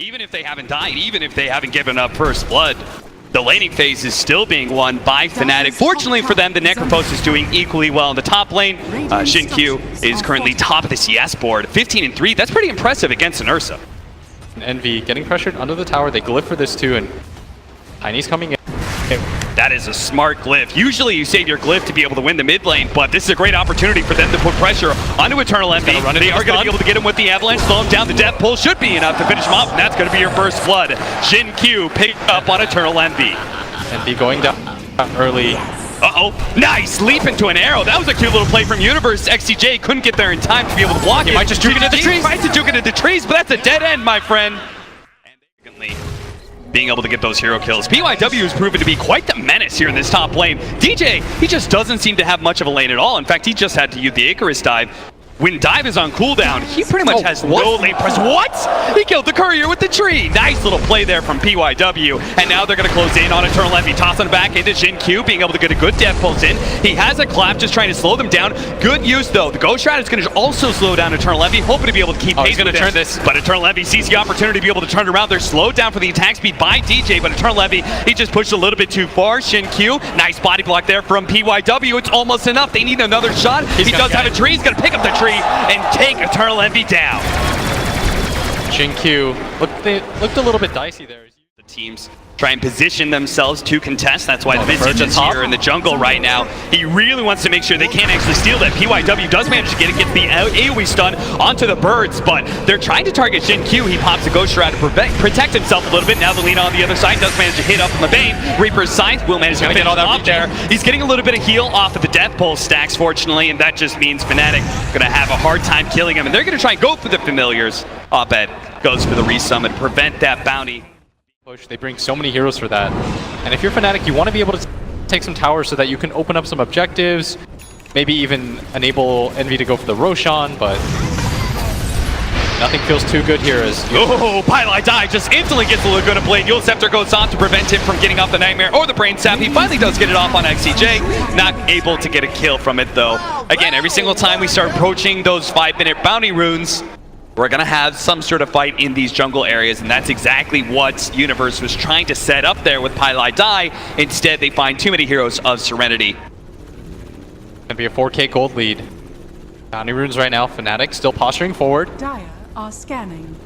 Even if they haven't died, even if they haven't given up first blood, the laning phase is still being won by Fnatic. Fortunately for them, the Necrophos is doing equally well in the top lane. Xin is currently top of the CS board, 15-3. That's pretty impressive against an Ursa. Envy getting pressured under the tower. They glyph for this too, and Tiny's coming in. That is a smart glyph. Usually you save your glyph to be able to win the mid lane, but this is a great opportunity for them to put pressure onto Eternal Envy. They are going to be able to get him with the avalanche, slow him down. The death pull should be enough to finish him off, and that's going to be your first blood. Xin picked up on Eternal Envy. Envy going down early. Uh-oh, nice leap into an arrow. That was a cute little play from Universe. XCJ couldn't get there in time to be able to block it. He might just juke into the trees. Tries to juke into the trees, but that's a dead end, my friend. And being able to get those hero kills. BYW has proven to be quite the menace here in this top lane. DJ, he just doesn't seem to have much of a lane at all. In fact, he just had to use the Icarus dive. When dive is on cooldown, he pretty much has no lane press. What? He killed the courier with the tree. Nice little play there from PYW. And now they're going to close in on Eternal Envy. Tossing it back into Xin, being able to get a good death pulse in. He has a clap, just trying to slow them down. Good use, though. The Ghost Rat is going to also slow down Eternal Envy, hoping to be able to keep pace. He's going to turn this. But Eternal Envy sees the opportunity to be able to turn around. They're slowed down for the attack speed by DJ, but Eternal Envy, he just pushed a little bit too far. Xin, nice body block there from PYW. It's almost enough. They need another shot. He does have a tree. He's going to pick up the tree and take Eternal Envy down. Xin looked a little bit dicey there. The teams try and position themselves to contest. That's why the Visage is here in the jungle right now. He really wants to make sure they can't actually steal that. PYW does manage to get the AoE stun onto the birds, but they're trying to target Xin. He pops a Ghost Shroud to protect himself a little bit. Now the lean on the other side does manage to hit up on the Bane. Reaper's Scythe will manage to get all that off there. He's getting a little bit of heal off of the Death Pulse stacks, fortunately, and that just means Fnatic going to have a hard time killing him, and they're going to try and go for the familiars. Abed goes for the resummon to prevent that bounty. They bring so many heroes for that. And if you're Fnatic, you want to be able to take some towers so that you can open up some objectives, maybe even enable Envy to go for the Roshan, but nothing feels too good here as... Oh, Pylai Die just instantly gets the Laguna Blade. Yule Scepter goes off to prevent him from getting off the Nightmare or the Brain Sap. He finally does get it off on XCJ. Not able to get a kill from it, though. Again, every single time we start approaching those 5-minute bounty runes, we're going to have some sort of fight in these jungle areas, and that's exactly what Universe was trying to set up there with Pylai Die. Instead, they find too many heroes of Serenity. Gonna be a 4K gold lead. Bounty runes right now. Fnatic still posturing forward. Dire are scanning.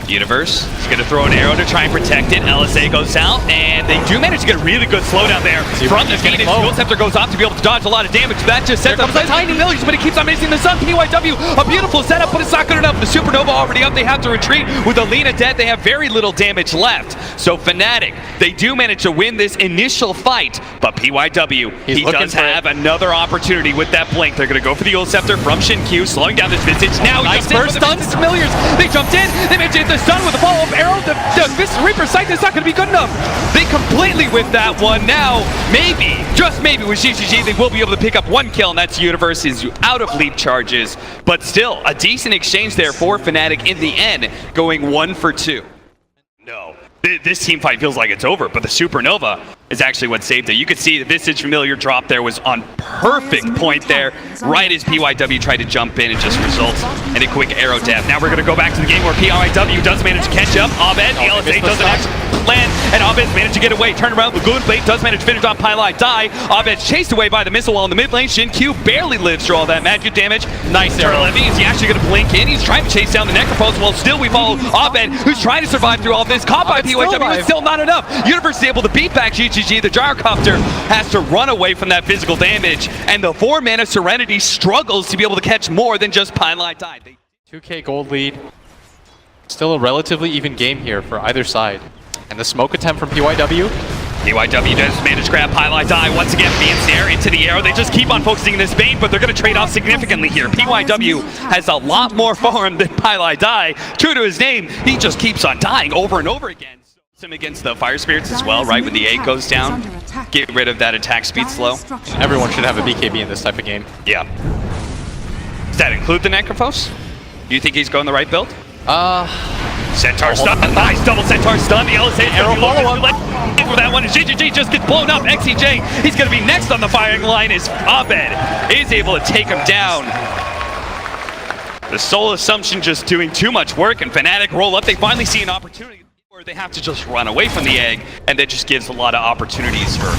Universe is going to throw an arrow to try and protect it. LSA goes out, and they do manage to get a really good slowdown there. From the Phoenix, Yule Scepter goes off to be able to dodge a lot of damage. That just sets up a tiny millions, but he keeps on missing the sun. PYW, a beautiful setup, but it's not good enough. The Supernova already up. They have to retreat. With Alina dead, they have very little damage left. So Fnatic, they do manage to win this initial fight, but PYW, he does have another opportunity with that blink. They're going to go for the Yule Scepter from Xin, slowing down this Visage. Now nice first stuns. Familiars. They jumped in. They managed to hit the stun with a follow-up arrow. The Reaper Scythe is not going to be good enough. They completely whiffed that one. Now, maybe, just maybe with GGG, they will be able to pick up one kill, and that's Universe is out of leap charges. But still, a decent exchange there for Fnatic in the end, going 1 for 2. No. This team fight feels like it's over, but the Supernova is actually what saved it. You could see the Visage Familiar drop there was on perfect point there, right as PYW tried to jump in. It just results in a quick arrow death. Now we're going to go back to the game where PYW does manage to catch up. Abed, the LSA doesn't actually land, and Abed's managed to get away. Turn around, Lagoon Blade does manage to finish on Pylai Die. Abed's chased away by the missile wall in the mid lane. Xin barely lives through all that magic damage. Nice arrow. Is he actually going to blink in? He's trying to chase down the Necrophos. Well, still we follow Abed, who's trying to survive through all this. Caught by PYW, but still not enough. Universe is able to beat back GGG. The Gyrocopter has to run away from that physical damage, and the 4-mana Serenity struggles to be able to catch more than just Pylai Die. 2K gold lead. Still a relatively even game here for either side. And the smoke attempt from PYW. PYW does manage to grab Pylai Die once again, the ensnare into the arrow. They just keep on focusing in this Bane, but they're going to trade off significantly here. PYW has a lot more farm than Pylai Die. True to his name, he just keeps on dying over and over again. Him against the Fire Spirits as well, right? When the 8 goes down, get rid of that attack speed slow. Everyone should have a BKB in this type of game. Yeah. Does that include the Necrophos? Do you think he's going the right build? Centaur stun, nice double Centaur stun. The LSA arrow follow-up for that one. GGG just gets blown up. XCJ, he's going to be next on the firing line as Abed is able to take him down. The Soul Assumption just doing too much work, and Fnatic roll up. They finally see an opportunity where they have to just run away from the egg, and that just gives a lot of opportunities for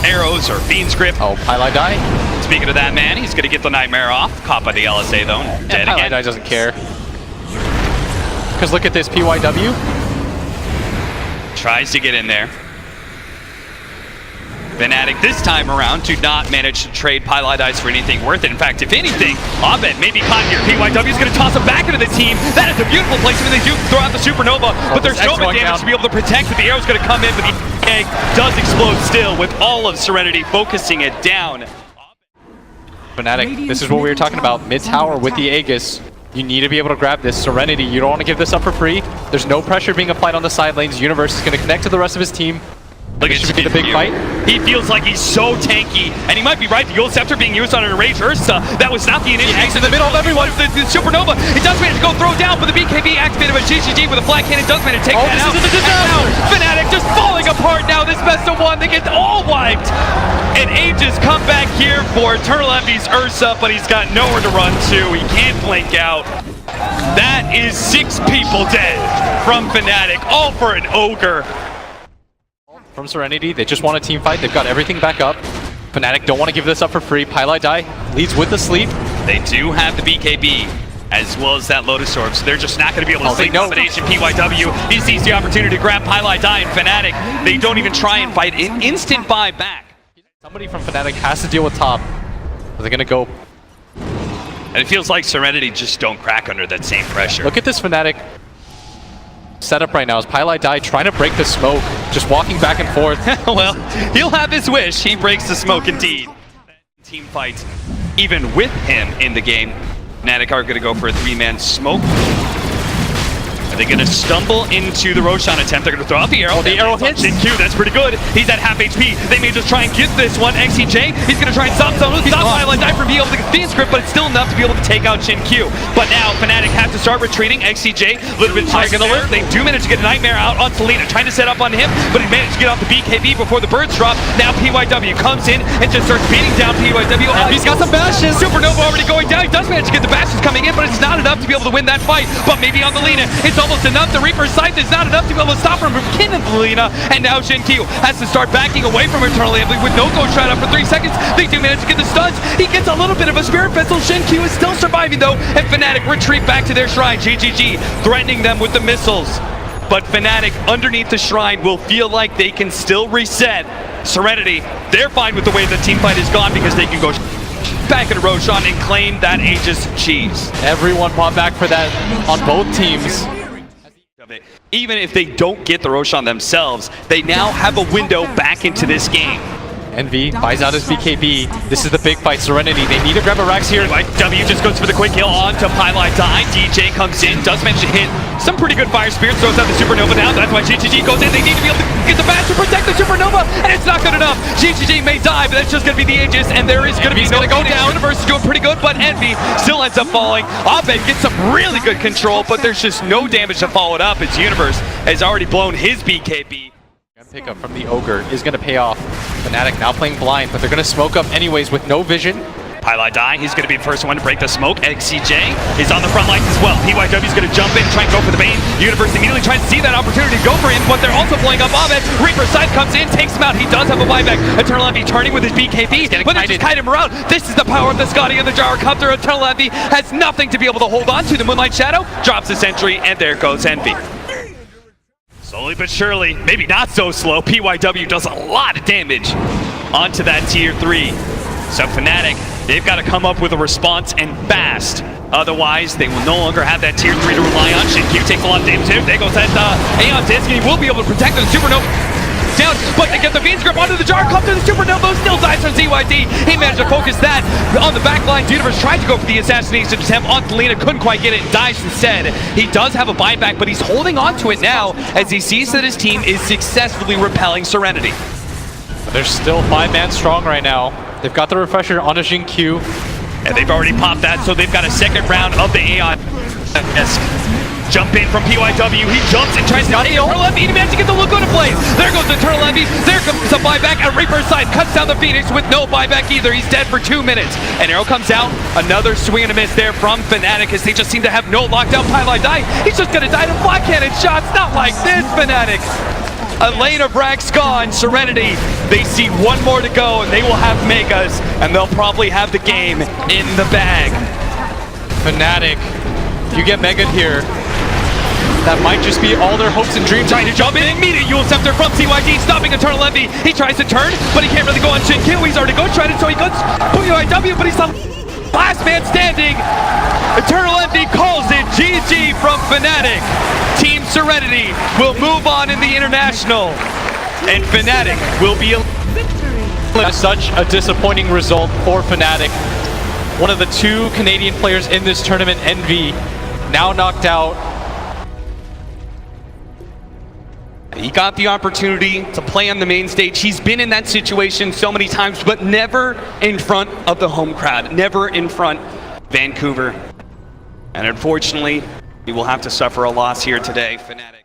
arrows or Fiend's Grip. Oh, Pylai die. Speaking of that, man, he's going to get the Nightmare off. Caught by the LSA, though. Dead Pylai again. die doesn't care. Because look at this PYW. Tries to get in there. Fnatic this time around do not manage to trade Pylai dice for anything worth it. In fact, if anything, Abed may be caught here. PYW is going to toss him back into the team. That is a beautiful placement. They do throw out the Supernova, but there's no damage down to be able to protect it. The arrow's going to come in, but the egg does explode still with all of Serenity focusing it down. Fnatic, this is what we were talking about. Mid-tower with the Aegis. You need to be able to grab this. Serenity, you don't want to give this up for free. There's no pressure being applied on the side lanes. Universe is going to connect to the rest of his team. Look at the big fight. He feels like he's so tanky, and he might be right. The Gold Scepter being used on an Enraged Ursa. That was not the initiation. In the middle of everyone. The Supernova. He does manage to go throw down, but the BKB activated by GGG with a Black Cannon does manage to take that out. Now, Fnatic just falling apart now. This best of one. They get all wiped. And Aegis come back here for Eternal Envy's Ursa, but he's got nowhere to run to. He can't blink out. That is 6 people dead from Fnatic, all for an Ogre. From Serenity, they just want a team fight. They've got everything back up. Fnatic don't want to give this up for free. Pylai die leads with the sleep. They do have the BKB as well as that Lotus Orb, so they're just not going to be able to sleep combination. PYW, he sees the opportunity to grab Pylai die and Fnatic. They don't even try and fight. Instant buy back. Somebody from Fnatic has to deal with top. Are they going to go? And it feels like Serenity just don't crack under that same pressure. Look at this Fnatic setup right now as Pylai die trying to break the smoke, just walking back and forth. Well, he'll have his wish. He breaks the smoke indeed. Team fight, even with him in the game. Fnatic are going to go for a 3-man smoke. Are they going to stumble into the Roshan attempt? They're going to throw out the arrow. Oh, the arrow hits. Q, that's pretty good. He's at half HP. They may just try and get this one. XCJ, he's going to try and stop someone. Stop Pylai die from being able to get Fiend's Grip, but it's still enough to be able to take out Shin Q. But now Fnatic have to start retreating. XCJ, a little bit high in the lift. They do manage to get a Nightmare out on Selena, trying to set up on him, but he managed to get off the BKB before the birds drop. Now PYW comes in and just starts beating down PYW. Oh, he's got some bashes. Supernova already going down. He does manage to get the bashes coming in, but it's not enough to be able to win that fight. But maybe on the Lina, it's almost enough. The Reaper's Sight is not enough to be able to stop him from killing the Lina. And now Shin Q has to start backing away from Eternal Envy with no go shot up for 3 seconds. They do manage to get the stuns. He gets a little bit of a Spirit Vessel. Shin Q is still surviving though, and Fnatic retreat back to their shrine. GGG threatening them with the missiles. But Fnatic underneath the shrine will feel like they can still reset. Serenity, they're fine with the way the team fight is gone because they can go back into Roshan and claim that Aegis cheese. Everyone bought back for that on both teams. Even if they don't get the Roshan themselves, they now have a window back into this game. Envy buys out his BKB. This is the big fight. Serenity, they need to grab a Rax here. W just goes for the quick kill on to Pylai die. DJ comes in, does manage to hit some pretty good fire spirits, throws out the Supernova now. That's why GGG goes in. They need to be able to get the bash to protect the Supernova, and it's not good enough. GGG may die, but that's just going to be the Aegis, and there is going to be no go down. Universe is doing pretty good, but Envy still ends up falling. Abed gets some really good control, but there's just no damage to follow it up as Universe has already blown his BKB. Pickup from the Ogre is going to pay off. Fnatic now playing blind, but they're going to smoke up anyways with no vision. Pylai die, he's going to be the first one to break the smoke. XCJ is on the front lines as well. PYW is going to jump in, try and go for the Bane. Universe immediately tries to see that opportunity to go for him, but they're also blowing up Abed. Reaper's Sight comes in, takes him out. He does have a buyback. Eternal Envy turning with his BKB, but they just kite him around. This is the power of the Scotty and the Gyrocopter. Eternal Envy has nothing to be able to hold on to. The Moonlight Shadow drops the sentry, and there goes Envy. Slowly but surely, maybe not so slow, PYW does a lot of damage onto that tier 3. So Fnatic, they've got to come up with a response and fast. Otherwise, they will no longer have that tier 3 to rely on. Shin Q takes a lot of damage here. There goes that Aeon Disc, and he will be able to protect the Supernova down, but they get the Fiend's Grip onto the Gyrocopter. The Supernova still dies from ZYD. He managed to focus that on the back line. Universe tried to go for the assassination attempt on Selena, couldn't quite get it, and dies instead. He does have a buyback, but he's holding on to it now as he sees that his team is successfully repelling Serenity. They're still 5-man strong right now. They've got the refresher on a Jin Q. And they've already popped that, so they've got a second round of the Aeon Disc. jump in from PYW. He jumps and tries to get Eternal Envy. He managed to get the look on the play. There goes Eternal Envy. There comes a buyback. And Reaper side cuts down the Phoenix with no buyback either. He's dead for 2 minutes. And Arrow comes out. Another swing and a miss there from Fnatic as they just seem to have no lockdown. Pylon die. He's just gonna die to block cannon shots. Not like this, Fnatic. A lane of Rack's gone. Serenity, they see one more to go and they will have Megas and they'll probably have the game in the bag. Fnatic, you get Mega here. That might just be all their hopes and dreams. Trying to jump in, immediate Yule Scepter from CYD, stopping Eternal Envy. He tries to turn, but he can't really go on Shin Kill. He's already ghost tried it, so he goes PYW, but he's the last man standing. Eternal Envy calls it GG from Fnatic. Team Serenity will move on in the International, and Fnatic will be such a disappointing result for Fnatic. One of the 2 Canadian players in this tournament, Envy, now knocked out. He got the opportunity to play on the main stage. He's been in that situation so many times, but never in front of the home crowd, never in front of Vancouver. And unfortunately, he will have to suffer a loss here today, Fnatic.